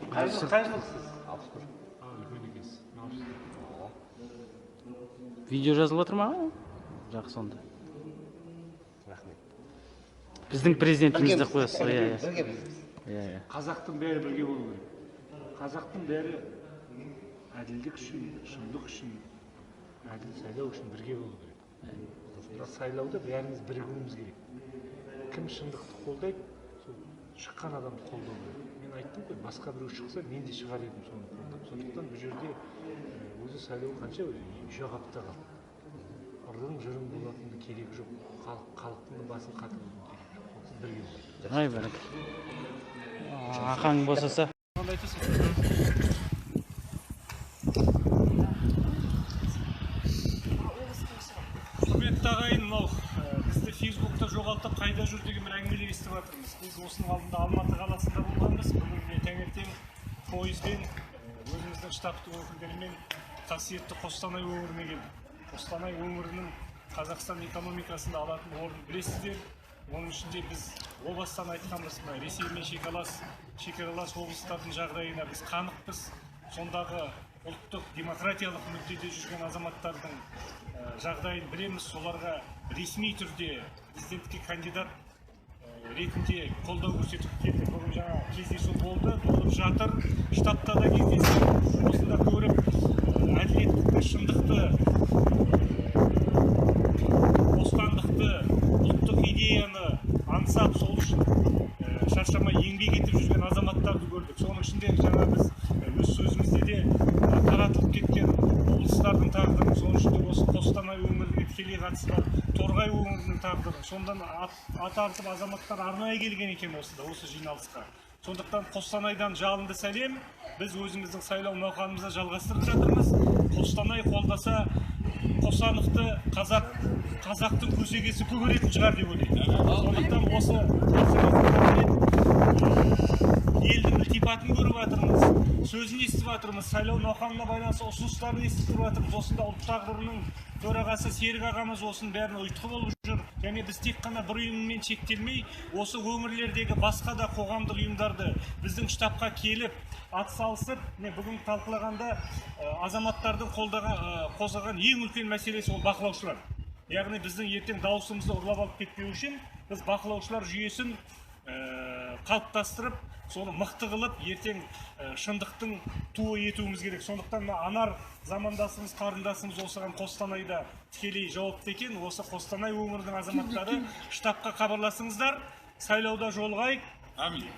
Қай жылғысыз? 61. Үлкен екенсіз. Видео жазылып отыр ма? Жақсы сонда. Рахмет. Біздің президентімізді қоясыз ғой. Бірге білеміз. Қазақтың бәрі бірге болу керек. Қазақтың бәрі әділдік үшін, шындық үшін, әділ сайлау үшін бірге болу керек. Сайлауда бәріміз бірігуіміз керек. Кім шындықты қолдайды, сол шыққан адамды қолдау керек. Мен айттым ғой, басқа біреу шықса, мен де шығар едім соны қолдап. Сондықтан бұл жерде өзі сайлау қанша үш-ақ апта қалды. Ырым-жырым болатынды керегі жоқ. Халықтың басын қатырудың керегі жоқ. Сіз бірге болу. Ай, бәрек. Ақаң босаса. Қандай айтасың? Құрметті ағайын, мынау бізді Фейсбукта жоғалтып қайда жүр деген бір әңгімелер естіп жатырмыз. Біз осының алдында Алматы қаласында болғанбыз. Бүгін таңертең пойызбен өзіміздің штабтың өкілдерімен қасиетті Қостанай өңіріне келдік. Қостанай өңірінің Қазақстан экономикасында алатын орнын білесіздер. Оның ішінде біз о бастан айтқанбыз, Ресеймен шекаралас облыстардың жағдайына біз қанықпыз. Сондағы ұлттық демократиялық мүддеде жүрген азаматтардың жағдайын білеміз. Соларға ресми түрде президентке кандидат ретінде қолдау көрсетіп келді. Бүгін жаңа кездесу болды, болып жатыр. Штабта да кездесу, осында көріп, әділеттікті, шындықты, бостандықты, ұлттық идеяны аңсап, сол үшін шаршамай еңбек етіп жүрген азаматтарды көрдік. Соның ішінде жаңа біз өз сөзімізде де таратылып кеткен облыстардың тағдырын, соның ішінде осы Қостанай өңіріне тікелей қатысы бар Торғай өңірінің тағдырын, сондан ат артып азаматтар арнайы келген екен осы жиналысқа. Сондықтан Қостанайдан жалынды сәлем. Біз өзіміздің сайлау науқанымызды жалғастырып жатырмыз. Қостанай қолдаса, Қосановты қазақтың көсегесі көгеретін шығар деп ойлаймын. Сондықтан осы елдің ілтипатын көріп жатырмыз, сөзін естіп жатырмыз, сайлау науқанына байланысты ұсыныстарын естіп жатырмыз. Осында ұлт тағдырының төрағасы Серік ағамыз осының бәрін ұйытқы болып жүр. Және біз тек қана бір ұйыммен шектелмей, осы өңірлердегі басқа да қоғамдық ұйымдарды біздің штабқа келіп, атсалысып, бүгін талқылағанда азаматтардың қозғаған ең үлкен мәселесі ол бақылаушылар. Яғни біздің ертең дауысымызды ұрлап алып кетпеу үшін біз бақылаушылар жүйесін қалыптастырып, соны мықты қылып, ертең шындықтың туы етуіміз керек. Сондықтан Анар замандасымыз, қарындасымыз осыған Қостанайда тікелей жауапты екен. Осы Қостанай өңірінің азаматтары штабқа хабарласыңыздар, сайлауда жолығайық.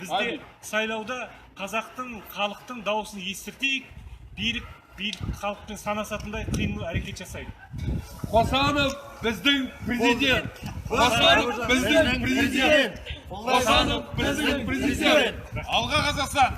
Бізде сайлауда қазақтың, халықтың дауысын естіртейік, билік халықпен санасатындай қимыл әрекет жасайық. Қосанов біздің президент! Қосанов біздің президент! Қосанов біздің президент! Алға Қазақстан!